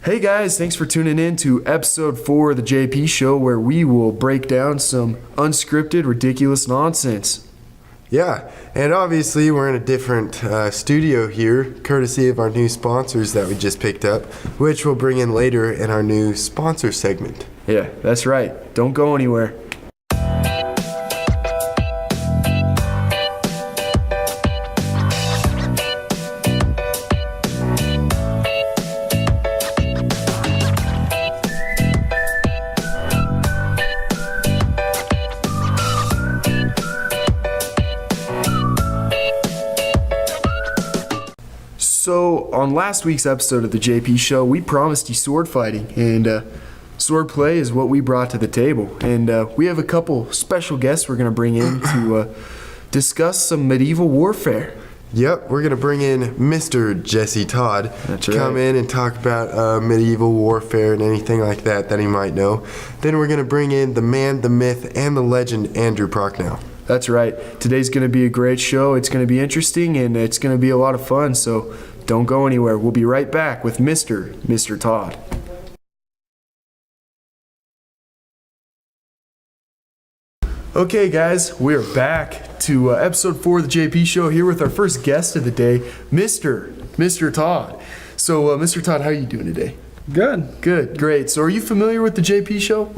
Hey guys, thanks for tuning in to episode 4 of the JP Show, where we will break down some unscripted, ridiculous nonsense. Yeah, and obviously we're in a different studio here, courtesy of our new sponsors that we just picked up, which we'll bring in later in our new sponsor segment. Yeah, that's right. Don't go anywhere. So, on last week's episode of the JP Show, we promised you sword fighting, and sword play is what we brought to the table. And we have a couple special guests we're going to bring in to discuss some medieval warfare. Yep, we're going to bring in Mr. Jesse Todd. That's to come in and talk about medieval warfare and anything like that he might know. Then we're going to bring in the man, the myth, and the legend, Andrew Prochnow. That's right. Today's going to be a great show. It's going to be interesting, and it's going to be a lot of fun, so don't go anywhere. We'll be right back with Mr. Todd. Okay, guys, we're back to episode 4 of the JP Show, here with our first guest of the day, Mr. Todd. So, Mr. Todd, how are you doing today? Good. Good, great. So, are you familiar with the JP Show?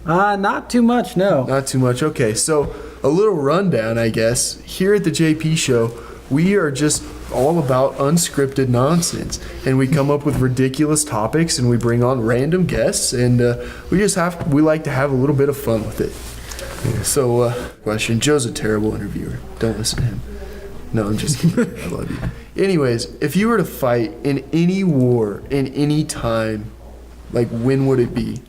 Not too much, no. Not too much. Okay, so a little rundown, I guess. Here at the JP Show, we are just all about unscripted nonsense, and we come up with ridiculous topics, and we bring on random guests, and we like to have a little bit of fun with it. So, question: Joe's a terrible interviewer. Don't listen to him. No, I'm just kidding. I love you. Anyways, if you were to fight in any war in any time, like, when would it be?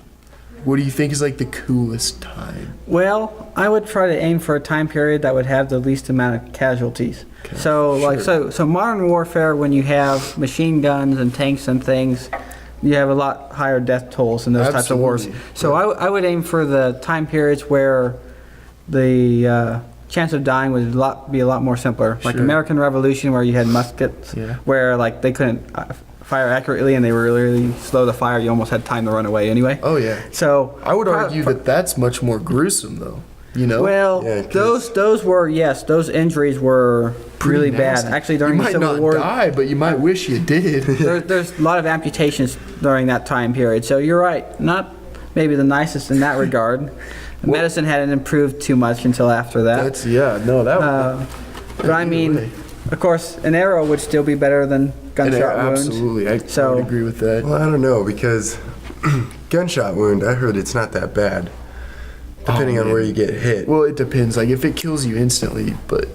What do you think is like the coolest time? Well, I would try to aim for a time period that would have the least amount of casualties. Okay, So modern warfare, when you have machine guns and tanks and things, you have a lot higher death tolls in those types of wars. So I would aim for the time periods where the chance of dying would be a lot more simpler. Like American Revolution, where you had muskets, where like they couldn't fire accurately and they were really slow to fire. You almost had time to run away anyway. Oh yeah. So I would argue that that's much more gruesome, though. You know. Well, those injuries were really bad. Actually, during the Civil War, you might not die, but you might wish you did. there's a lot of amputations during that time period. So you're right. Not maybe the nicest in that regard. Medicine hadn't improved too much until after that. But I mean, of course, an arrow would still be better than gunshot wounds. Absolutely, I would agree with that. Well, I don't know, because gunshot wound, I heard it's not that bad, depending on where you get hit. Well, it depends. Like, if it kills you instantly, but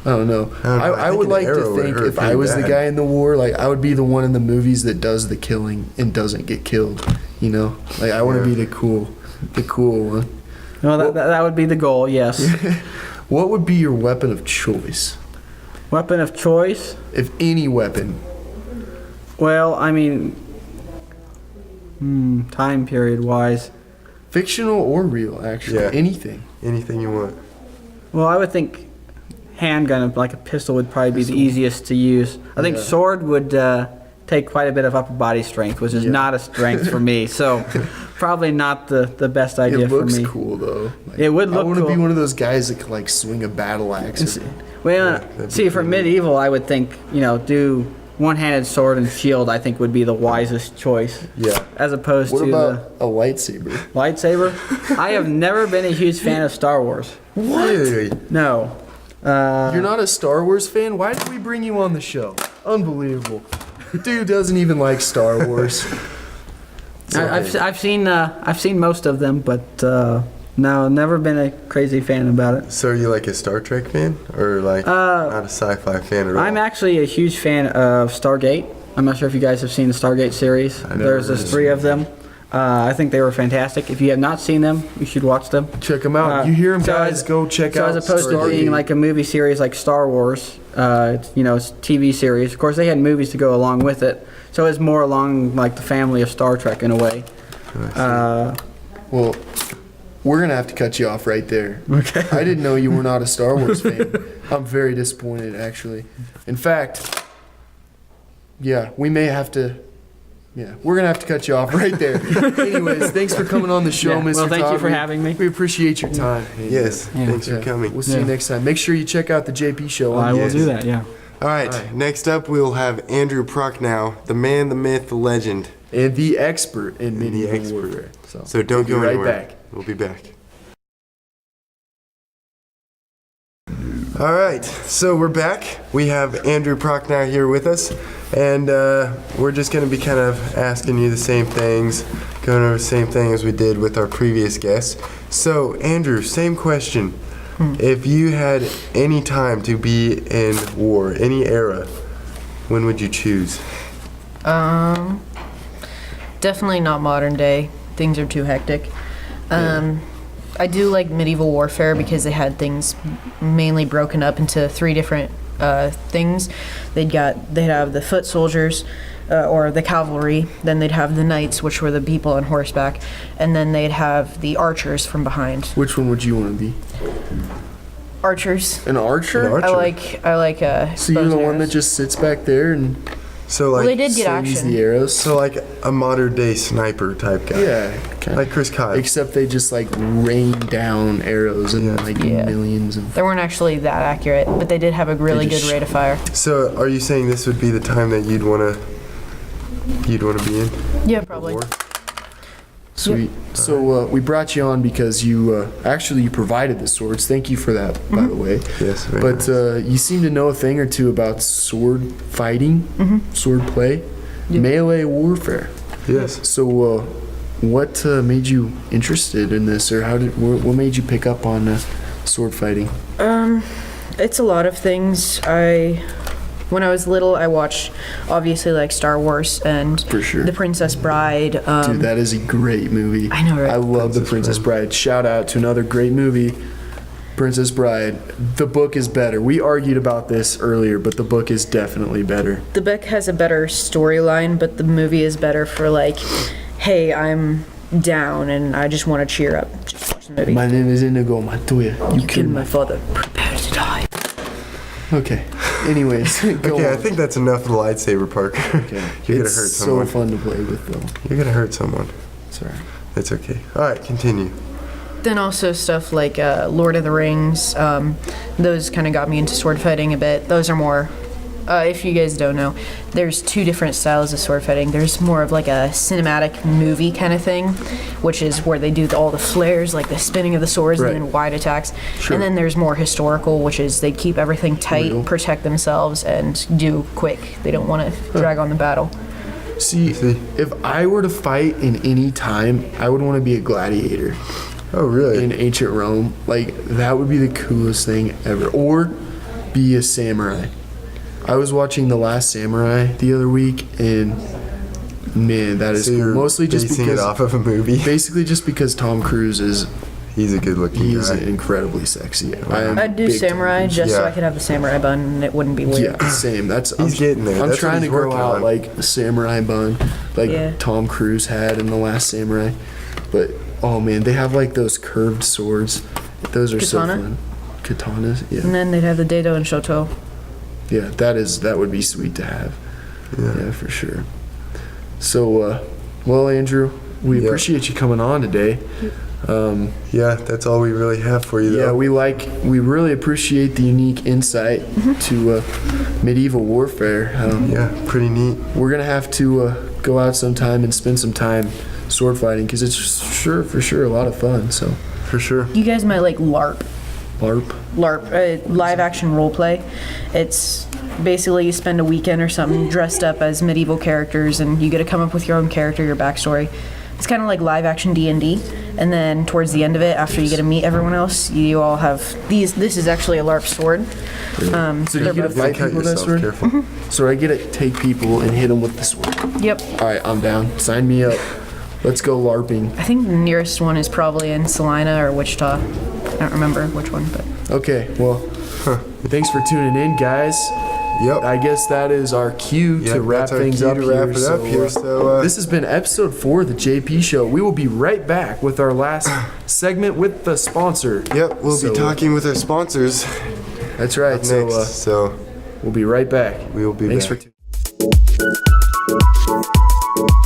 I don't know. I would like to think if I was the guy in the war, like, I would be the one in the movies that does the killing and doesn't get killed. You know, like, I want to be the cool one. Well, that would be the goal, yes. What would be your weapon of choice? Weapon of choice? If any weapon. Well, I mean, time period wise. Fictional or real, actually. Yeah. Anything. Anything you want. Well, I would think handgun, like a pistol, would probably be the easiest to use. I think sword would take quite a bit of upper body strength, which is not a strength for me. So probably not the best idea for me. It looks cool, though. Like, it would look cool. I want to be one of those guys that can, like, swing a battle axe. Well, see, for medieval, I would think, do one-handed sword and shield, I think, would be the wisest choice. Yeah. As opposed to the... What about a lightsaber? Lightsaber? I have never been a huge fan of Star Wars. What? Really? No. You're not a Star Wars fan? Why did we bring you on the show? Unbelievable. Dude doesn't even like Star Wars. I've seen most of them, but no, never been a crazy fan about it. So are you like a Star Trek fan, or like not a sci-fi fan at all? I'm actually a huge fan of Stargate. I'm not sure if you guys have seen the Stargate series. There's 3 of them. I think they were fantastic. If you have not seen them, you should watch them. Check them out. You hear them, guys, go check out. So as opposed to being like a movie series like Star Wars, it's TV series. Of course, they had movies to go along with it. So it's more along like the family of Star Trek in a way. Well, we're going to have to cut you off right there. Okay. I didn't know you were not a Star Wars fan. I'm very disappointed, actually. In fact, yeah, we may have to Yeah, we're gonna have to cut you off right there. Anyways, thanks for coming on the show, Yeah, Mr. well, thank you for Todd. having me. We appreciate your time. Yes, Yeah. thanks for Yeah. coming. We'll see you Yeah. next time. Make sure you check out the JP show. I On will Yes. do that, yeah. All right, next up we'll have Andrew Prochnow, the man, the myth, the legend. and the expert in the medieval expert. warfare. So don't we'll go be right anywhere. back. We'll be back. All right, so we're back. We have Andrew Prochnow here with us, and we're just going to be kind of asking you the same things, going over the same thing as we did with our previous guests. So, Andrew, same question. If you had any time to be in war, any era, when would you choose? Definitely not modern day. Things are too hectic. I do like medieval warfare because they had things mainly broken up into 3 different things. They'd have the foot soldiers or the cavalry, then they'd have the knights, which were the people on horseback, and then they'd have the archers from behind. Which one would you want to be? Archers. An archer? An archer. I like So you're bows the and one that arrows. just sits back there and So Well, they like, did get slings action. the arrows? so like a modern day sniper type guy. Yeah, kind Like Chris Kyle. Except they just like rain down arrows and like Yeah. millions of. They weren't actually that accurate, but they did have a really good just rate of fire. So are you saying this would be the time that you'd want to be in? Yeah, probably. War? Sweet. So we brought you on because you actually you provided the swords. Thank you for that, by the way. Yes. Very But nice. you seem to know a thing or two about sword fighting, sword play, melee warfare. Yes. So what made you interested in this, or what made you pick up on sword fighting? It's a lot of things. When I was little, I watched obviously like Star Wars and For sure. The Princess Bride. Dude, that is a great movie. I know, right? I love The Princess Bride. Shout out to another great movie, Princess Bride. The book is better. We argued about this earlier, but the book is definitely better. The book has a better storyline, but the movie is better for like, hey, I'm down and I just want to cheer up. Just watch the movie. My name is Inigo Montoya. You Killed killed my my. father. Prepare to die. Okay. Anyways, go Okay, I on. think that's enough of the lightsaber, Parker. Okay. You're gonna It's hurt so someone. fun to play with, though. You're gonna hurt someone. Sorry. It's okay. All right, continue. Then also stuff like Lord of the Rings. Those kind of got me into sword fighting a bit. Those are more, if you guys don't know, there's 2 different styles of sword fighting. There's more of like a cinematic movie kind of thing, which is where they do all the flares, like the spinning of the swords Right. and then wide attacks. Sure. And then there's more historical, which is they keep everything tight, Real. protect themselves, and do quick. They don't want to drag on the battle. See, See. if I were to fight in any time, I would want to be a gladiator Oh, really? in ancient Rome. Like, that would be the coolest thing ever. Or be a samurai. I was watching The Last Samurai the other week, and man, that is So cool. you're Mostly just basing because, it off of a movie. basically just because Tom Cruise is, He's a good-looking he's guy. incredibly sexy. I am I'd do big Tom samurai Cruise. just so Yeah. I could have the samurai bun and it wouldn't be weird. Yeah, same. That's He's getting there. I'm That's what trying to he's grow working out on. like a samurai bun, like Yeah. Tom Cruise had in The Last Samurai. But oh man, they have like those curved swords. Those are Katana? so fun. Katanas, yeah, And then they'd have the Dado and Shoto. yeah. That would be sweet to have. Yeah, for sure. So, well, Andrew, we Yeah. appreciate you coming on today. Yeah, that's all we really have for you, Yeah, though. we really appreciate the unique insight to medieval warfare. Yeah, pretty neat. We're gonna have to go out sometime and spend some time sword fighting because it's for sure a lot of fun. So For sure. You guys might like LARP. LARP. Live action role play. It's basically you spend a weekend or something dressed up as medieval characters and you get to come up with your own character, your backstory. It's kind of like live action D&D, and then towards the end of it, after you get to meet everyone else, you all have these. This is actually a LARP sword. So do you they're get to both- fight Cut people with that yourself, sword? careful. So I get to take people and hit them with the sword. Yep. All right, I'm down. Sign me up. Let's go LARPing. I think the nearest one is probably in Salina or Wichita. I don't remember which one, but Okay, well, thanks for tuning in, guys. Yep. I guess that is our cue Yep, to wrap that's our things cue up to here. wrap it up here, so, this has been episode 4 of the JP Show. We will be right back with our last segment with the sponsor. Yep, we'll So, be talking with our sponsors That's right. next. So So we'll be right back. we will be Thanks back. for tuning.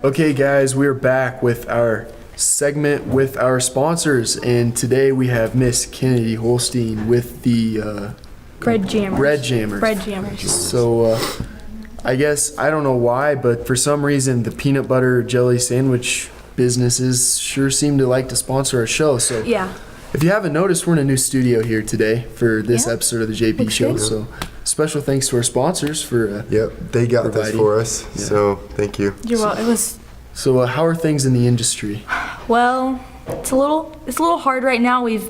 Okay, guys, we're back with our segment with our sponsors, and today we have Miss Kennedy Holstein with the Bread jammers. Bread Jammers. Bread jammers. So, I guess, I don't know why, but for some reason, the peanut butter jelly sandwich businesses sure seem to like to sponsor our show. So, Yeah. if you haven't noticed, we're in a new studio here today for this Yeah. episode of the JP Looks Show. good. So, special thanks to our sponsors for. Yep, they got this Providing. for us, Yeah. so thank you. You're well. It was So, how are things in the industry? well. It's a little hard right now. We've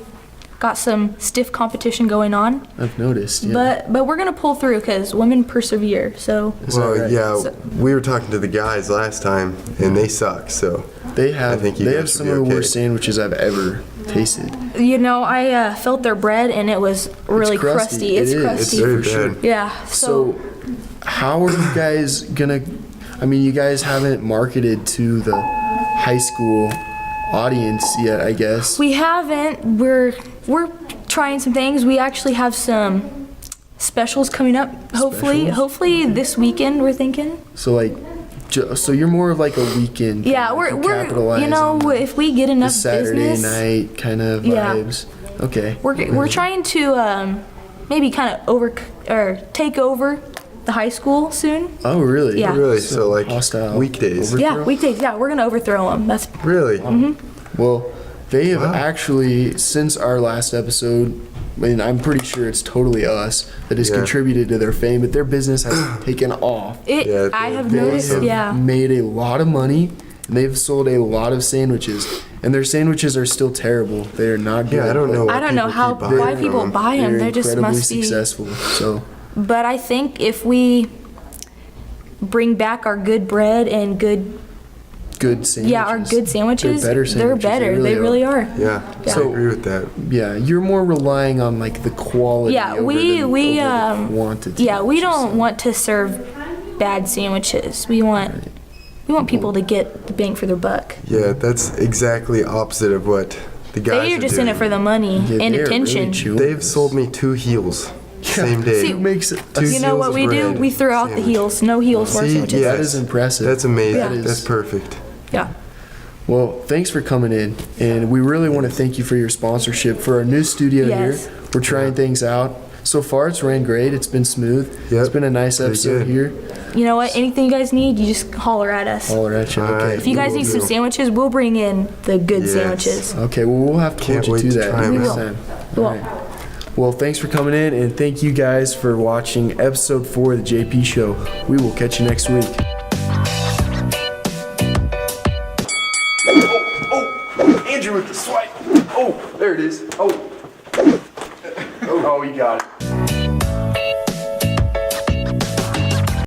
got some stiff competition going on, I've noticed. Yeah. but we're gonna pull through because women persevere. So Is that Well, right? yeah, So- we were talking to the guys last time, and they suck. So They have think you they guys have should some be of the okay. worst sandwiches I've ever tasted. I felt their bread and it was really crusty. crusty. It's It is. crusty. it's very for sure. bad. Yeah. So, how are you guys gonna? I mean, you guys haven't marketed to the high school audience yet, I guess. We haven't. We're trying some things. We actually have some specials coming up. Hopefully, Specials? this weekend. We're thinking. So like, so you're more of like a weekend. Yeah, kinda, like we're capitalize you know on if we get the enough Saturday business, night kind of Yeah. vibes. Okay. we're trying to maybe kind of take over the high school soon. Oh really? Yeah. Really, so like hostile weekdays. overthrow? Yeah, weekdays. Yeah, we're gonna overthrow them. That's Really? Well, they have Wow. actually, since our last episode, I mean, I'm pretty sure it's totally us that has Yeah. contributed to their fame, but their business has taken off. it. Yeah, I have They noticed. have Yeah. made a lot of money, and they've sold a lot of sandwiches, and their sandwiches are still terrible. They are not good. Yeah, I don't know. I don't know people how keep buying why from people them. buy them. They're They just incredibly must be. successful. So, But I think if we bring back our good bread and good good sandwiches. yeah our good sandwiches, They're better sandwiches. They really are. Yeah, Yeah. I agree with that. Yeah, you're more relying on like the quality. Yeah, over we- the, we, over the quantity. Yeah, we don't want to serve bad sandwiches. We want people to get the bang for their buck. Yeah, that's exactly opposite of what the guys They are just in doing. it for the money Yeah, and they are attention. Really chewing They've this. sold me 2 heels same day. See, Who makes it? Two You know what heels we of do? bread We throw out the sandwich. heels. No heels for our See, sandwiches. yeah. That is impressive. That's amazing. Yeah. That That's is- perfect. Yeah. Well, thanks for coming in, and we really want to thank you for your sponsorship for our new studio Yes. here. We're trying things out. So far, it's ran great. It's been smooth. Yep. It's been a nice Pretty episode good. here. You know what? Anything you guys need, you just holler at us. Holler at you. All Okay. right. If you guys Will need some do. sandwiches, we'll bring in the good Yes. sandwiches. Okay. Well, we'll have to Can't hold you wait to to that try 'em next out. time. We All will. right. Well, thanks for coming in, and thank you guys for watching episode 4 of the JP Show. We will catch you next week. Andrew with the swipe. Oh, there it is. Oh, you got it.